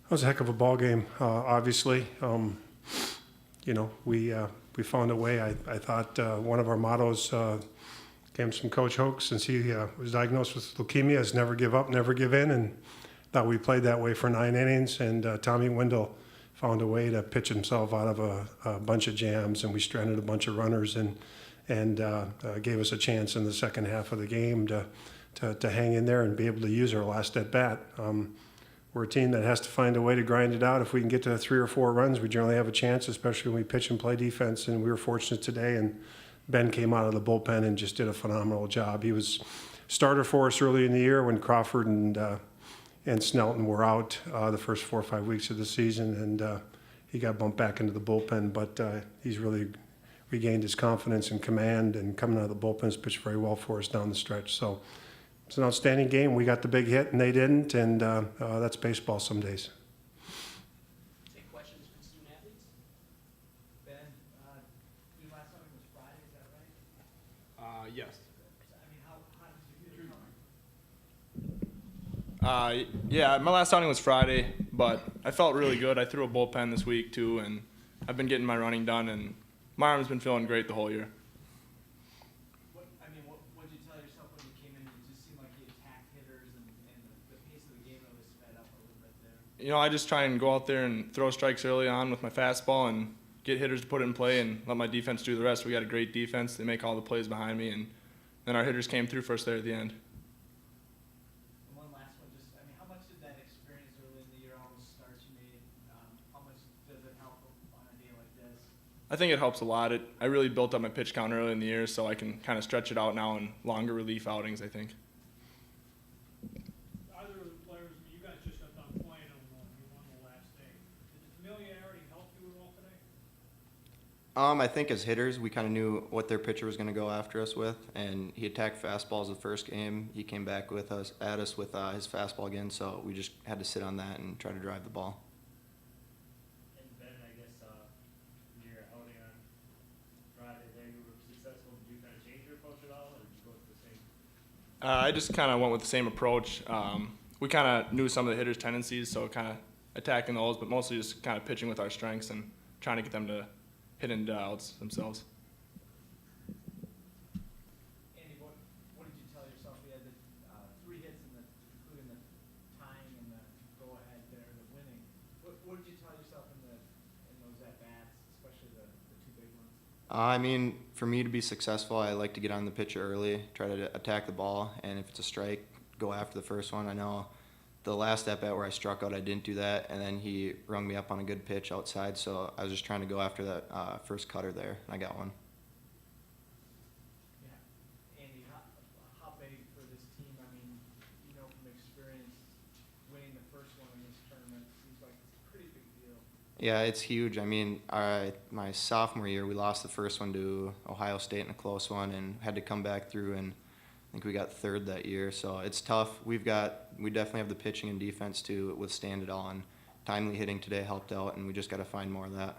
That was a heck of a ball game, obviously. We found a way. I thought one of our mottos came from Coach Hoke since he was diagnosed with leukemia is never give up, never give in, and thought we played that way for 9 innings. And Tommy Wendell found a way to pitch himself out of a bunch of jams, and we stranded a bunch of runners and gave us a chance in the second half of the game to hang in there and be able to use our last at bat. We're a team that has to find a way to grind it out. If we can get to 3 or 4 runs, we generally have a chance, especially when we pitch and play defense. And we were fortunate today, and Ben came out of the bullpen and just did a phenomenal job. He was starter for us early in the year when Crawford and Snelton were out the first 4 or 5 weeks of the season, and he got bumped back into the bullpen. But he's really regained his confidence and command, and coming out of the bullpen has pitched very well for us down the stretch. So it's an outstanding game. We got the big hit, and they didn't, and that's baseball some days. Take questions from student athletes. Ben, your last outing was Friday, is that right? Yes. I mean, how did you feel coming? Yeah, my last outing was Friday, but I felt really good. I threw a bullpen this week too, and I've been getting my running done, and my arm's been feeling great the whole year. What did you tell yourself when you came in? It just seemed like you attacked hitters, and the pace of the game really sped up a little bit there. I just try and go out there and throw strikes early on with my fastball and get hitters to put it in play and let my defense do the rest. We got a great defense. They make all the plays behind me, and then our hitters came through for us there at the end. And one last one, how much did that experience early in the year, all those starts you made, how much does it help on a day like this? I think it helps a lot. I really built up my pitch count early in the year, so I can kind of stretch it out now in longer relief outings, I think. Either of the players, you guys just got done playing them you won the last day. Did the familiarity help you at all today? I think as hitters, we kind of knew what their pitcher was going to go after us with, and he attacked fastballs the first game. He came back with us with his fastball again, so we just had to sit on that and try to drive the ball. And Ben, I guess your outing on Friday there, you were successful. Did you kind of change your approach at all, or did you go with the same? I just kind of went with the same approach. We kind of knew some of the hitters' tendencies, so kind of attacking those, but mostly just kind of pitching with our strengths and trying to get them to hit into outs themselves. Andy, what did you tell yourself? You had the 3 hits, including the tying and the go-ahead there, the winning. What did you tell yourself in those at-bats, especially the 2 big ones? For me to be successful, I like to get on the pitcher early, try to attack the ball, and if it's a strike, go after the first one. I know the last at-bat where I struck out, I didn't do that, and then he rung me up on a good pitch outside, so I was just trying to go after that first cutter there, and I got one. Yeah. Andy, how big for this team? From experience, winning the first one in this tournament seems like it's a pretty big deal. Yeah, it's huge. My sophomore year, we lost the first one to Ohio State in a close one and had to come back through, and I think we got 3rd that year. So it's tough. We definitely have the pitching and defense to withstand it all, and timely hitting today helped out, and we just got to find more of that.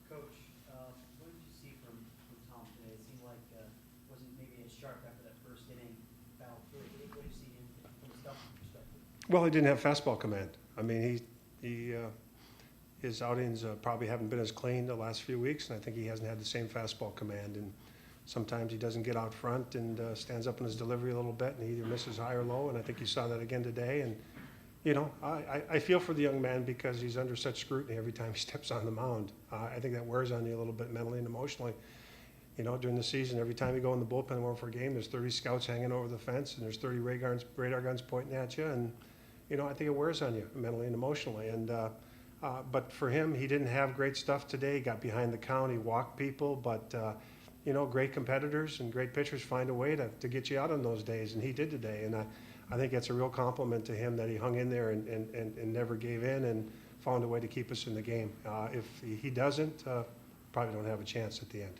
Coach, what did you see from Tom today? It seemed like wasn't maybe as sharp after that first inning battle through. What did you see from a stuff perspective? Well, he didn't have fastball command. His outings probably haven't been as clean the last few weeks, and I think he hasn't had the same fastball command. And sometimes he doesn't get out front and stands up in his delivery a little bit, and he either misses high or low. And I think you saw that again today. And I feel for the young man because he's under such scrutiny every time he steps on the mound. I think that wears on you a little bit mentally and emotionally. During the season, every time you go in the bullpen one for a game, there's 30 scouts hanging over the fence, and there's 30 radar guns pointing at you, and I think it wears on you mentally and emotionally. And but for him, he didn't have great stuff today. He got behind the count, he walked people, but great competitors and great pitchers find a way to get you out on those days, and he did today. And I think it's a real compliment to him that he hung in there and never gave in and found a way to keep us in the game. If he doesn't, probably don't have a chance at the end.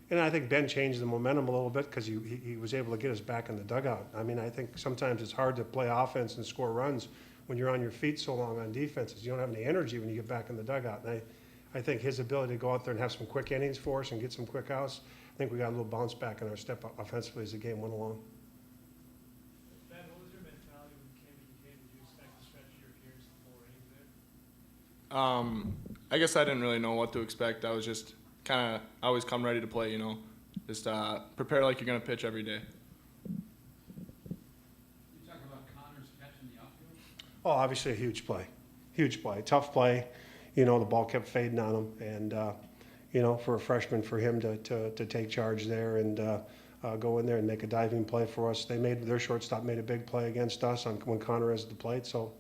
And I think Ben changed the momentum a little bit because he was able to get us back in the dugout. I think sometimes it's hard to play offense and score runs when you're on your feet so long on defenses. You don't have any energy when you get back in the dugout. And I think his ability to go out there and have some quick innings for us and get some quick outs, I think we got a little bounce back in our step offensively as the game went along. Ben, what was your mentality when you came into the game? Did you expect I guess I didn't really know what to expect. I was just kind of always come ready to play, you know. Just prepare like you're going to pitch every day. You talk about Connor's catch in the outfield? Oh, obviously a huge play, tough play. You know, the ball kept fading on him, and you know, for a freshman, for him to take charge there and go in there and make a diving play for us. Their shortstop made a big play against us when Connor was at the plate. So,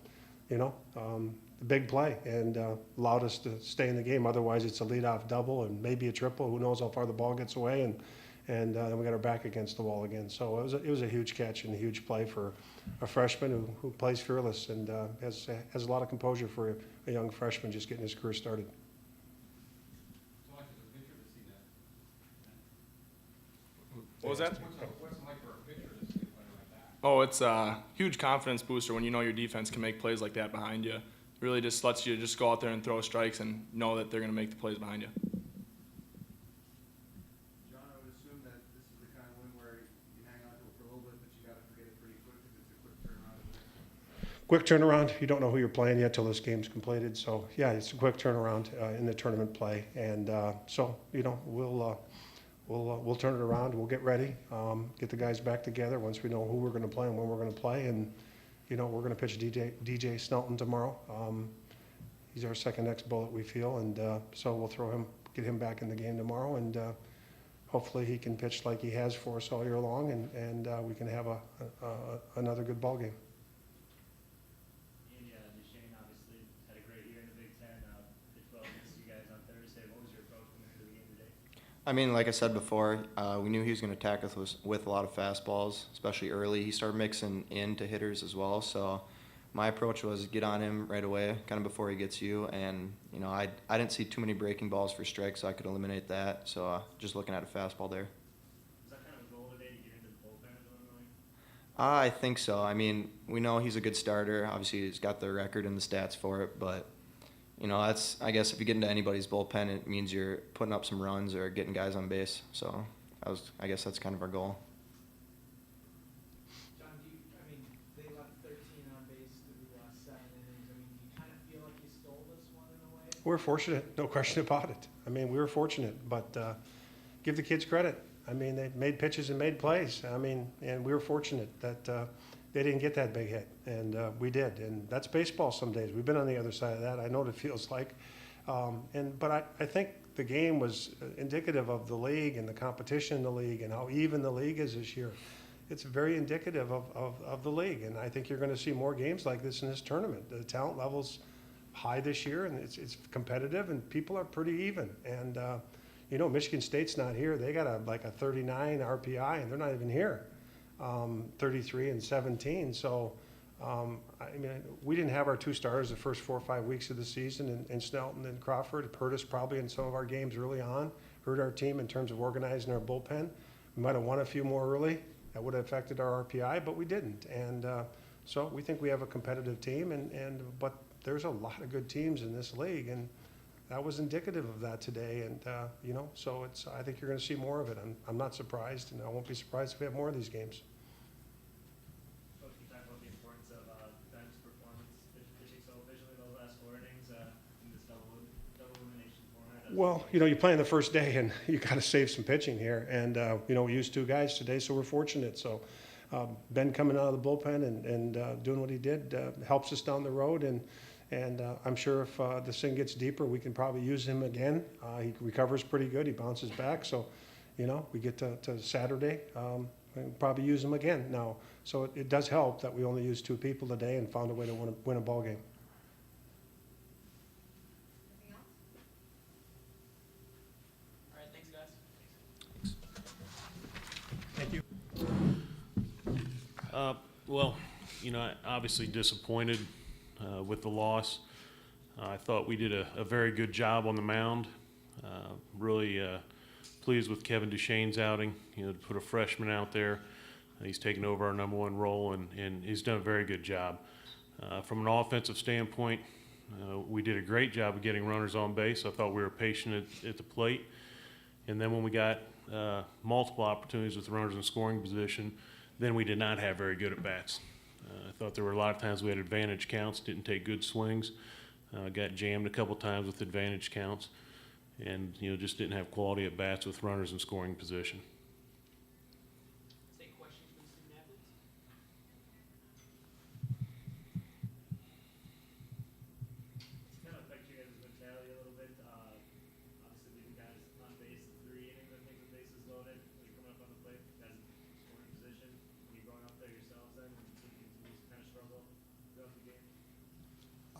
you know, a big play and allowed us to stay in the game. Otherwise, it's a leadoff double and maybe a triple. Who knows how far the ball gets away, and then we got our back against the wall again. So it was a huge catch and a huge play for a freshman who plays fearless and has a lot of composure for a young freshman just getting his career started. It's like as a pitcher to see that. What was that? What's it like for a pitcher to see a play like that? Oh, it's a huge confidence booster when you know your defense can make plays like that behind you. Really just lets you just go out there and throw strikes and know that they're going to make the plays behind you. John, I would assume that this is the kind of win where you hang on to it for a little bit, but you got to forget it pretty quick because it's a quick turnaround. Quick turnaround. You don't know who you're playing yet till this game's completed. So yeah, it's a quick turnaround in the tournament play, and so you know we'll turn it around. We'll get ready, get the guys back together once we know who we're going to play and when we're going to play, and you know we're going to pitch DJ Snelton tomorrow. He's our second next bullet, we feel, and so we'll get him back in the game tomorrow, and hopefully he can pitch like he has for us all year long, and we can have another good ball game. Andy, Duchesne obviously had a great year in the Big Ten. Pitched well against you guys on Thursday. What was your approach coming into the game today? I mean, like I said before, we knew he was going to attack us with a lot of fastballs, especially early. He started mixing into hitters as well, so my approach was get on him right away, kind of before he gets you. And you know, I didn't see too many breaking balls for strikes, so I could eliminate that. So just looking at a fastball there. Was that kind of a goal today to get into the bullpen of Illinois? I think so. I mean, we know he's a good starter. Obviously, he's got the record and the stats for it, but you know, I guess if you get into anybody's bullpen, it means you're putting up some runs or getting guys on base. So I guess that's kind of our goal. John, I mean, they left 13 on base through 7 innings. I mean, do you kind of feel like you stole this one in a way? We're fortunate, no question about it. I mean, we were fortunate, but give the kids credit. I mean, they made pitches and made plays. I mean, and we were fortunate that they didn't get that big hit, and we did. And that's baseball some days. We've been on the other side of that. I know what it feels like. But I think the game was indicative of the league and the competition in the league and how even the league is this year. It's very indicative of the league, and I think you're going to see more games like this in this tournament. The talent level's high this year, and it's competitive, and people are pretty even. And you know, Michigan State's not here. They got a 39 RPI, and they're not even here. 33 and 17. So, I mean, we didn't have our two stars the first 4 or 5 weeks of the season, and Snelton and Crawford. It hurt us probably in some of our games early on. Hurt our team in terms of organizing our bullpen. We might have won a few more early. That would have affected our RPI, but we didn't. And so we think we have a competitive team, but there's a lot of good teams in this league, and that was indicative of that today. And you know, so I think you're going to see more of it. I'm not surprised, and I won't be surprised if we have more of these games. Coach, can you talk about the importance of Ben's performance, pitching so efficiently those last 4 innings in this double elimination format? Well, you know, you play on the first day, and you got to save some pitching here. And you know, we used 2 guys today, so we're fortunate. So Ben coming out of the bullpen and doing what he did helps us down the road. And I'm sure if this thing gets deeper, we can probably use him again. He recovers pretty good. He bounces back. So, you know, we get to Saturday, we'll probably use him again now. So it does help that we only used 2 people today and found a way to win a ball game. Anything else? All right, thanks, guys. Thank you. Well, you know, obviously disappointed with the loss. I thought we did a very good job on the mound. Really pleased with Kevin Duchesne's outing. You know, to put a freshman out there, he's taken over our #1 role, and he's done a very good job. From an offensive standpoint, we did a great job of getting runners on base. I thought we were patient at the plate. And then when we got multiple opportunities with runners in scoring position, then we did not have very good at-bats. I thought there were a lot of times we had advantage counts, didn't take good swings. Got jammed a couple times with advantage counts, and just didn't have quality at bats with runners in scoring position. Take questions from student athletes? Kind of affect you guys' mentality a little bit. Obviously, leaving guys on base in 3 innings, I think, with bases loaded. When you're coming up on the plate, guys in scoring position. When you're going up there yourselves, then, and the team continues to kind of struggle throughout the game.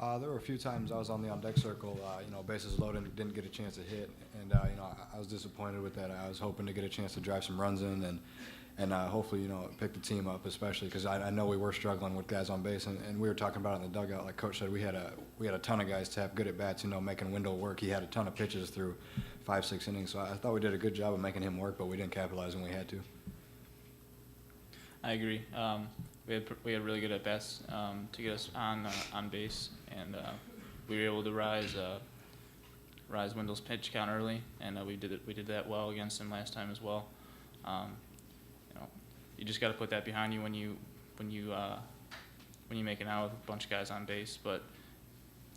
There were a few times I was on the on-deck circle, bases loaded, didn't get a chance to hit, and I was disappointed with that. I was hoping to get a chance to drive some runs in and hopefully pick the team up, especially because I know we were struggling with guys on base, and we were talking about it in the dugout. Like Coach said, we had a ton of guys to have good at bats, making Wendell work. He had a ton of pitches through 5-6 innings, so I thought we did a good job of making him work, but we didn't capitalize when we had to. I agree. We had really good at bats to get us on base, and we were able to rise Wendell's pitch count early, and we did that well against him last time as well. You just got to put that behind you when you make it out with a bunch of guys on base, but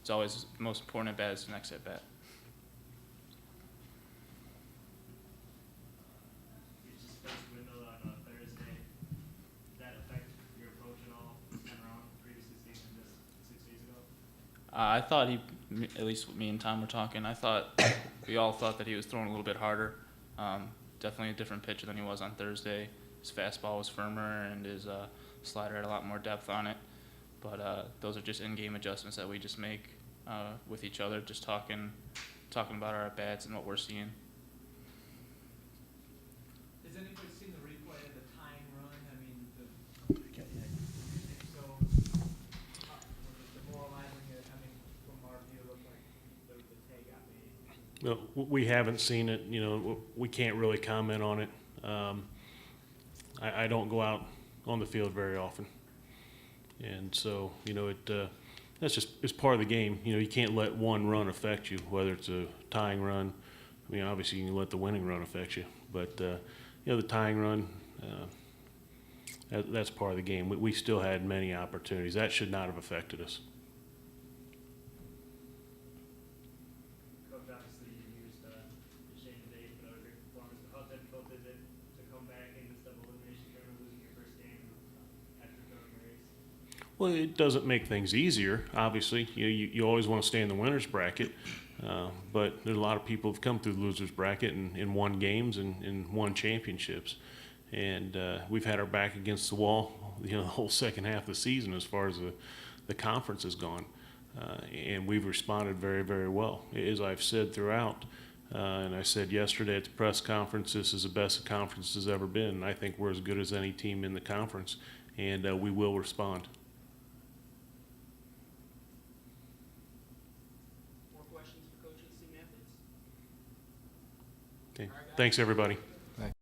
it's always the most important at bat is the next at bat. You just faced Wendell on Thursday. Did that affect your approach at all this time around, previously season just 6 days ago? I thought at least me and Tom were talking, we all thought that he was throwing a little bit harder. Definitely a different pitcher than he was on Thursday. His fastball was firmer, and his slider had a lot more depth on it. But those are just in-game adjustments that we just make with each other, just talking about our at-bats and what we're seeing. Has anybody seen the replay of the tying run? I mean, so, was it demoralizing? I mean, from our view, it looked like the tag got made. No, we haven't seen it. We can't really comment on it. I don't go out on the field very often, and so that's just it's part of the game. You can't let one run affect you, whether it's a tying run. I mean, obviously you can let the winning run affect you, but the tying run, that's part of the game. We still had many opportunities that should not have affected us. Coach, obviously you used Shane today for another great performance, but how difficult is it to come back in this double elimination tournament, losing your first game after throwing a race? Well, it doesn't make things easier. Obviously, you always want to stay in the winners bracket, but there's a lot of people who've come through the losers bracket and won games and won championships, and we've had our back against the wall, the whole second half of the season as far as the conference has gone, and we've responded very, very well. As I've said throughout, and I said yesterday at the press conference, this is the best the conference has ever been. And I think we're as good as any team in the conference, and we will respond. More questions for coaches, student athletes? Okay. Thanks, everybody.